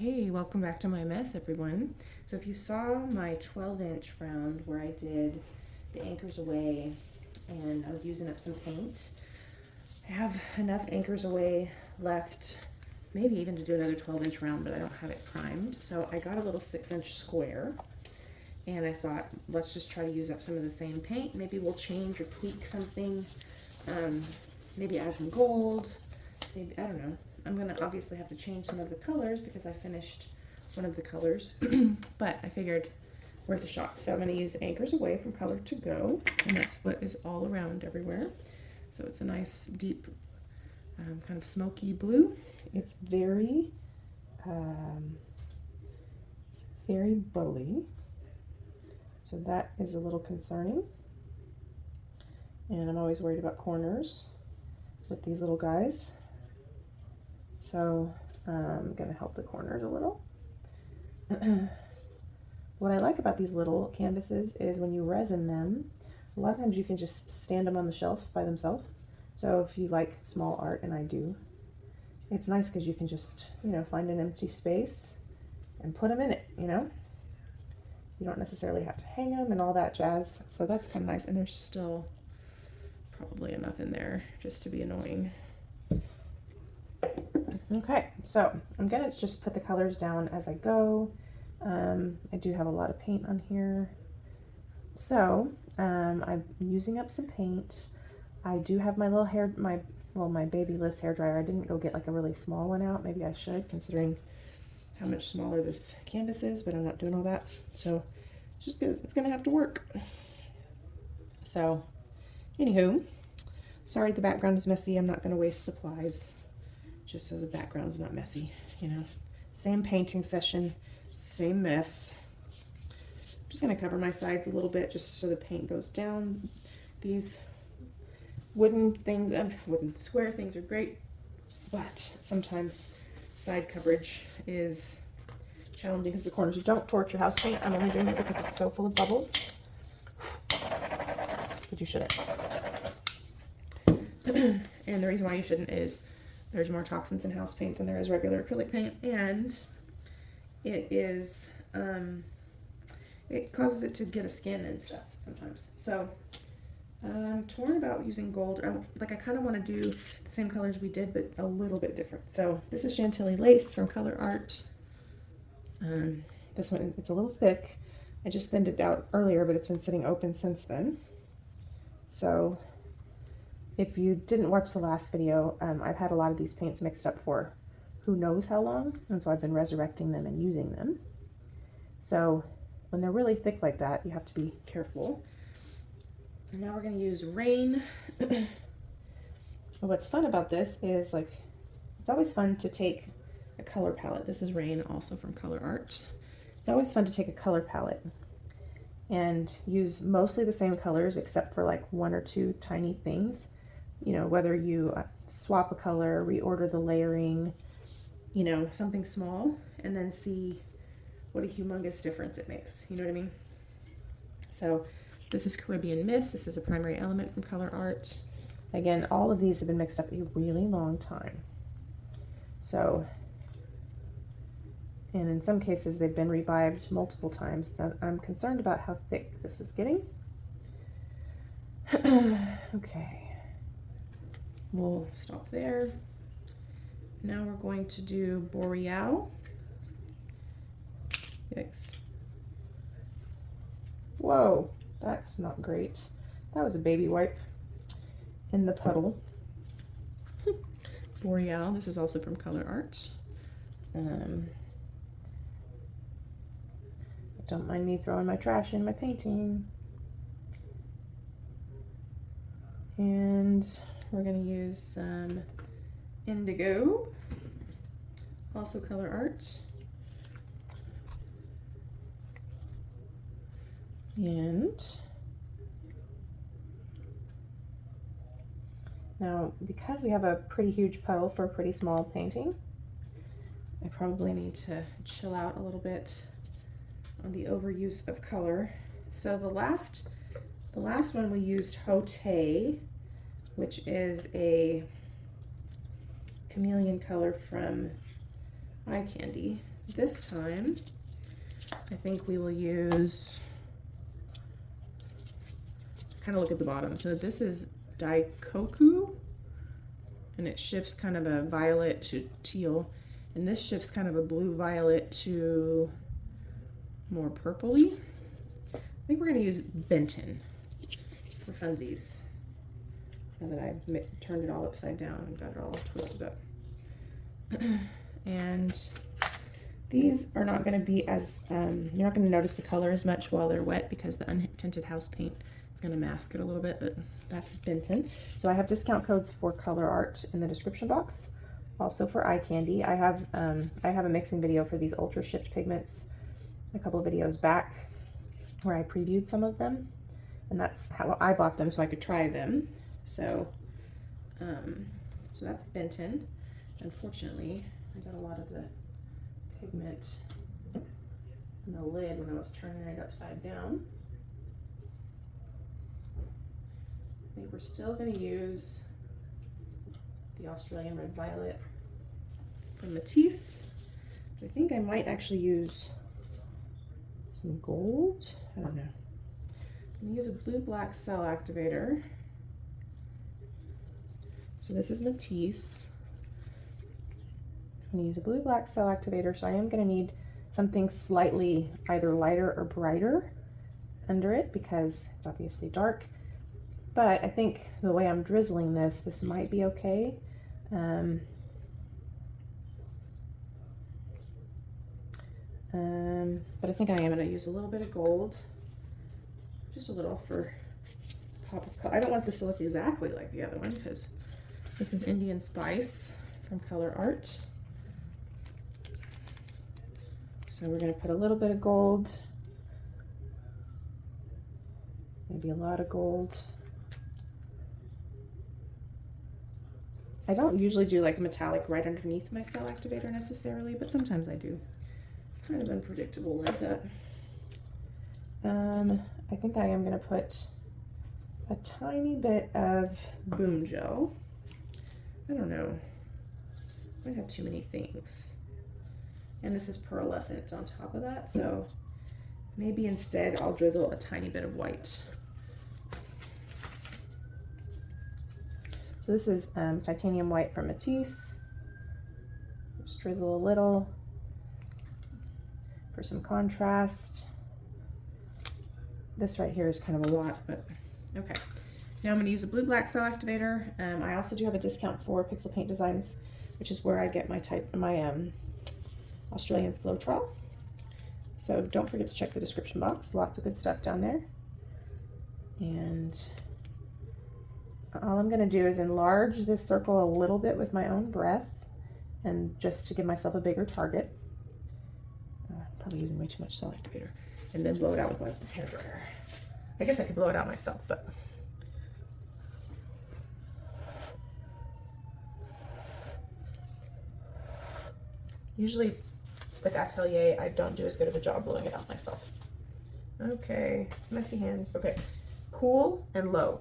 Hey, welcome back to my mess, everyone. So if you saw my 12-inch round where I did the anchors away and I was using up some paint, I have enough anchors away left, maybe even to do another 12-inch round, but I don't have it primed. So I got a little 6-inch square and I thought, let's just try to use up some of the same paint. Maybe we'll change or tweak something, maybe add some gold, maybe, I don't know. I'm gonna obviously have to change some of the colors because I finished one of the colors, but I figured worth a shot. So I'm gonna use Anchors Away from Color to Go, and that's what is all around everywhere. So it's a nice deep kind of smoky blue. It's very bully. So that is a little concerning. And I'm always worried about corners with these little guys. So I'm going to help the corners a little. What I like about these little canvases is when you resin them, a lot of times you can just stand them on the shelf by themselves. So if you like small art, and I do, it's nice because you can just, find an empty space and put them in it, You don't necessarily have to hang them and all that jazz. So that's kind of nice. And there's still probably enough in there just to be annoying. Okay, so I'm gonna just put the colors down as I go. I do have a lot of paint on here. So I'm using up some paint. I do have my little my Babyliss hair dryer. I didn't go get like a really small one out. Maybe I should, considering how much smaller this canvas is, but I'm not doing all that. So it's gonna have to work. So anywho, sorry the background is messy. I'm not gonna waste supplies just so the background's not messy, Same painting session, same mess. I'm just gonna cover my sides a little bit just so the paint goes down. These wooden square things are great, but sometimes side coverage is challenging because the corners don't torch your house paint. I'm only doing it because it's so full of bubbles, but you shouldn't. And the reason why you shouldn't is there's more toxins in house paint than there is regular acrylic paint, and it causes it to get a skin and stuff sometimes. So I'm torn about using gold. I kind of want to do the same colors we did, but a little bit different. So this is Chantilly lace from Colourarte. This one, it's a little thick. I just thinned it out earlier, but it's been sitting open since then. So if you didn't watch the last video, I've had a lot of these paints mixed up for who knows how long, and so I've been resurrecting them and using them. So when they're really thick like that, you have to be careful. And now we're going to use Rain. What's fun about this is, it's always fun to take a color palette. This is Rain, also from Colourarte. It's always fun to take a color palette and use mostly the same colors except for like one or two tiny things. Whether you swap a color, reorder the layering, something small, and then see what a humongous difference it makes. You know what I mean? So this is Caribbean Mist. This is a primary element from Colourarte. Again, all of these have been mixed up a really long time. So, and in some cases they've been revived multiple times. I'm concerned about how thick this is getting. Okay. We'll stop there. Now we're going to do Boreal. Yikes. Whoa, that's not great. That was a baby wipe in the puddle. Boreal, this is also from Colourarte. Don't mind me throwing my trash in my painting. And we're going to use some Indigo, also Colourarte. And now, because we have a pretty huge puddle for a pretty small painting, I probably need to chill out a little bit on the overuse of color. So the last one we used Hote, which is a chameleon color from Eye Candy. this time, I think we will use, kind of look at the bottom. So this is Daikoku, and it shifts kind of a violet to teal, and this shifts kind of a blue violet to more purpley. I think we're gonna use Benten for funsies. Now that I've turned it all upside down and got it all twisted up. And these are not going to be as, you're not going to notice the color as much while they're wet because the untinted house paint is going to mask it a little bit, but that's Benten. So I have discount codes for Colourarte in the description box. Also for eye candy, I have a mixing video for these Ultra Shift pigments a couple of videos back where I previewed some of them, and that's how I bought them so I could try them. So, so that's Benten. Unfortunately, I got a lot of the pigment in the lid when I was turning it upside down. I think we're still going to use the Australian Red Violet from Matisse. But I think I might actually use some gold. I don't know. I'm going to use a blue-black cell activator. So this is Matisse. I'm going to use a blue-black cell activator, so I am going to need something slightly either lighter or brighter under it because it's obviously dark. But I think the way I'm drizzling this might be okay. But I think I am going to use a little bit of gold, just a little for pop of color. I don't want this to look exactly like the other one because this is Indian Spice from Colourarte. So we're going to put a little bit of gold, maybe a lot of gold. I don't usually do like a metallic right underneath my cell activator necessarily, but sometimes I do. Kind of unpredictable like that. I think I am going to put a tiny bit of Boom Gel. I don't know. I might have too many things. And this is pearlescent on top of that, so maybe instead I'll drizzle a tiny bit of white. So this is titanium white from Matisse. Just drizzle a little for some contrast. This right here is kind of a lot, but okay. Now I'm going to use a blue-black cell activator. I also do have a discount for Pixel Paint Designs, which is where I get my Australian Floetrol. So don't forget to check the description box. Lots of good stuff down there. And all I'm going to do is enlarge this circle a little bit with my own breath, and just to give myself a bigger target. Probably using way too much cell activator. And then blow it out with my hairdryer. I guess I could blow it out myself, but usually with Atelier, I don't do as good of a job blowing it out myself. Okay, messy hands. Okay, cool and low.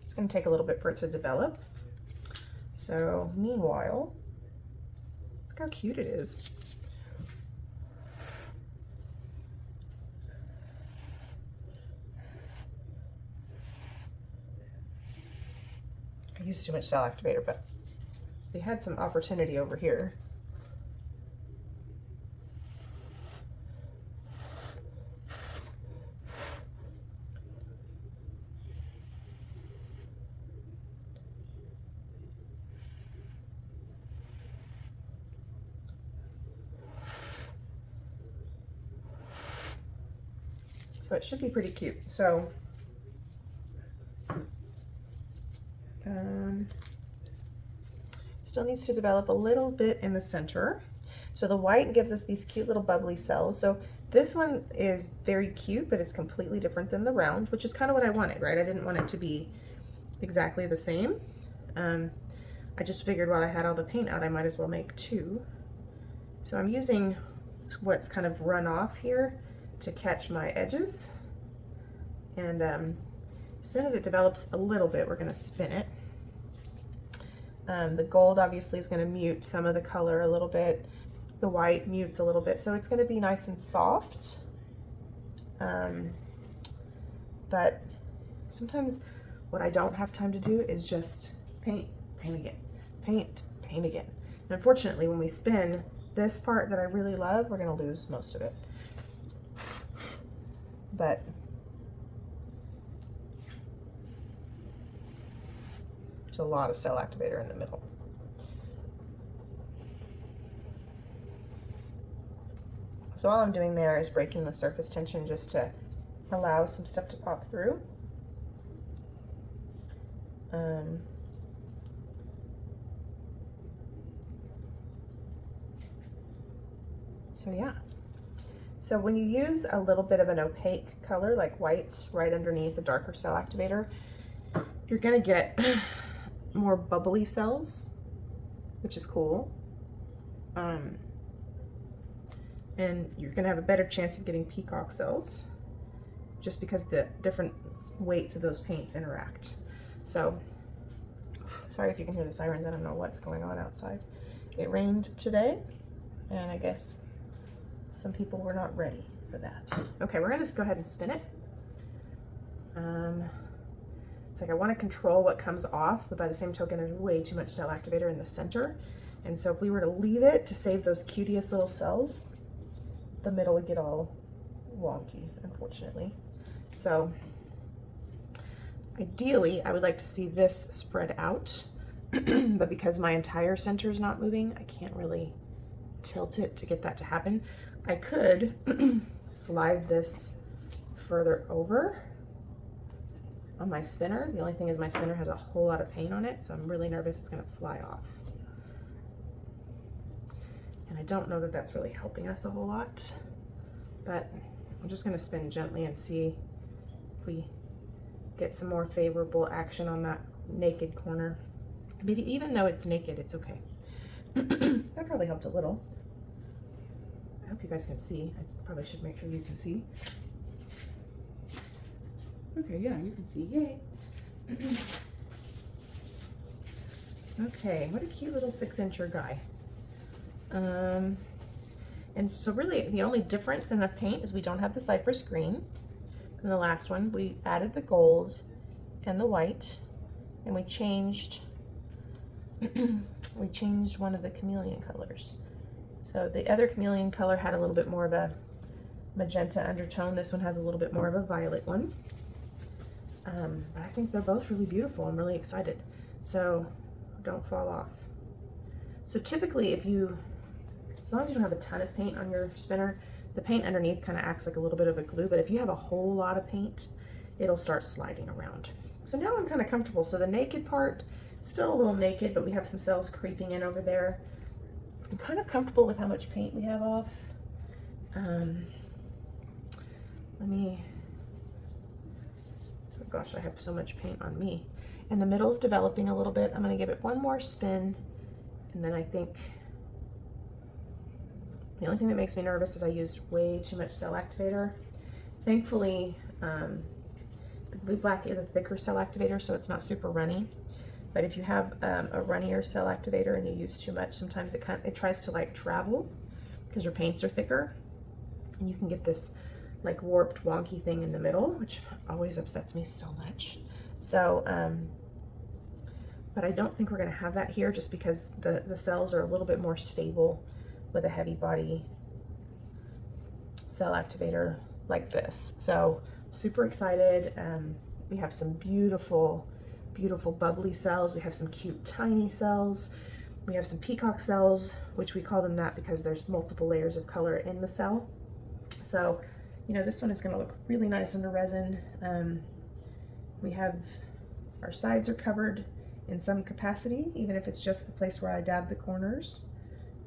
It's going to take a little bit for it to develop. So meanwhile, look how cute it is. I used too much cell activator, but we had some opportunity over here. So it should be pretty cute. So still needs to develop a little bit in the center. So the white gives us these cute little bubbly cells. So this one is very cute, but it's completely different than the round, which is kind of what I wanted, right? I didn't want it to be exactly the same. I just figured while I had all the paint out, I might as well make two. So I'm using what's kind of run off here to catch my edges. And as soon as it develops a little bit, we're gonna spin it. The gold obviously is gonna mute some of the color a little bit. The white mutes a little bit, so it's gonna be nice and soft. But sometimes what I don't have time to do is just paint, paint again, paint, paint again. And unfortunately, when we spin this part that I really love, we're gonna lose most of it. But there's a lot of cell activator in the middle. So all I'm doing there is breaking the surface tension just to allow some stuff to pop through. So yeah. So when you use a little bit of an opaque color like white right underneath the darker cell activator, you're gonna get more bubbly cells, which is cool. And you're gonna have a better chance of getting peacock cells just because the different weights of those paints interact. So, sorry if you can hear the sirens, I don't know what's going on outside. It rained today, and I guess some people were not ready for that. Okay, we're gonna just go ahead and spin it. It's like I wanna control what comes off, but by the same token, there's way too much cell activator in the center. And so if we were to leave it to save those cutest little cells, the middle would get all wonky, unfortunately. So ideally, I would like to see this spread out, but because my entire center is not moving, I can't really tilt it to get that to happen. I could slide this further over on my spinner. The only thing is my spinner has a whole lot of paint on it, so I'm really nervous it's gonna fly off. And I don't know that that's really helping us a whole lot, but I'm just gonna spin gently and see if we get some more favorable action on that naked corner. But even though it's naked, it's okay. That probably helped a little. I hope you guys can see. I probably should make sure you can see. Okay, yeah, you can see, yay. Okay, what a cute little 6-incher guy. And so really the only difference in the paint is we don't have the cypress green. In the last one, we added the gold and the white, and we changed one of the chameleon colors. So the other chameleon color had a little bit more of a magenta undertone. This one has a little bit more of a violet one. But I think they're both really beautiful. I'm really excited. So don't fall off. So typically as long as you don't have a ton of paint on your spinner, the paint underneath kind of acts like a little bit of a glue, but if you have a whole lot of paint, it'll start sliding around. So now I'm kind of comfortable. So the naked part, still a little naked, but we have some cells creeping in over there. I'm kind of comfortable with how much paint we have off. Oh gosh, I have so much paint on me. And the middle's developing a little bit. I'm gonna give it one more spin, and then I think the only thing that makes me nervous is I used way too much cell activator. Thankfully, the blue black is a thicker cell activator, so it's not super runny. But if you have a runnier cell activator and you use too much, sometimes it tries to like travel because your paints are thicker, and you can get this like warped, wonky thing in the middle, which always upsets me so much. So, but I don't think we're gonna have that here just because the cells are a little bit more stable with a heavy body cell activator like this. So super excited. We have some beautiful, beautiful bubbly cells. We have some cute tiny cells. We have some peacock cells, which we call them that because there's multiple layers of color in the cell. So, you know, this one is gonna look really nice under resin. We have, our sides are covered in some capacity, even if it's just the place where I dab the corners.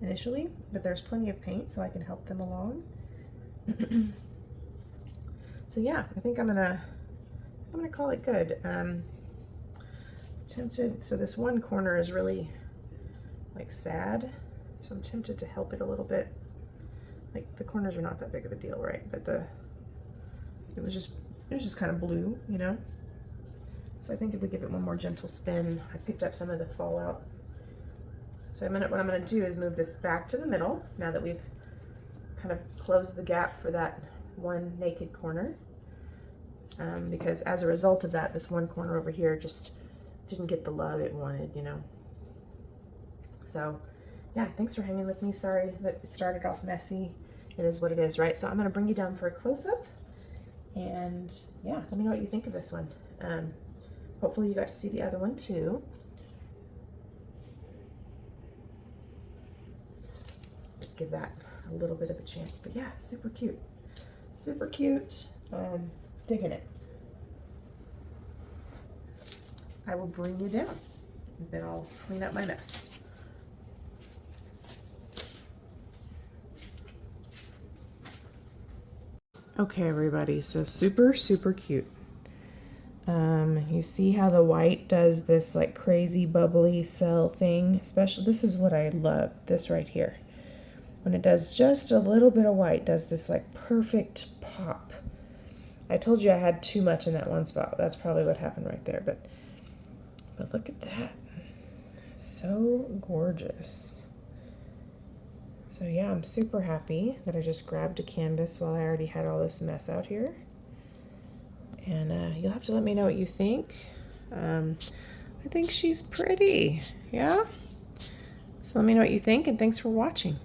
initially, but there's plenty of paint so I can help them along. So yeah, I think I'm gonna call it good. Tempted, so this one corner is really like sad, so I'm tempted to help it a little bit. Like the corners are not that big of a deal, right? But it was just kind of blue, you know? So I think if we give it one more gentle spin, I picked up some of the fallout. So what I'm gonna do is move this back to the middle now that we've kind of closed the gap for that one naked corner. Because as a result of that, this one corner over here just didn't get the love it wanted, you know? So yeah, thanks for hanging with me. Sorry that it started off messy. It is what it is, right? So I'm gonna bring you down for a close-up, and yeah, let me know what you think of this one. Hopefully you got to see the other one too. Just give that a little bit of a chance, but yeah, super cute. Super cute, digging it. I will bring you down, and then I'll clean up my mess. Okay, everybody, so super, super cute. You see how the white does this like crazy bubbly cell thing? Especially, this is what I love, this right here. When it does just a little bit of white, does this like perfect pop. I told you I had too much in that one spot. That's probably what happened right there, but look at that. So gorgeous. So yeah, I'm super happy that I just grabbed a canvas while I already had all this mess out here. And you'll have to let me know what you think. I think she's pretty, yeah? So let me know what you think, and thanks for watching.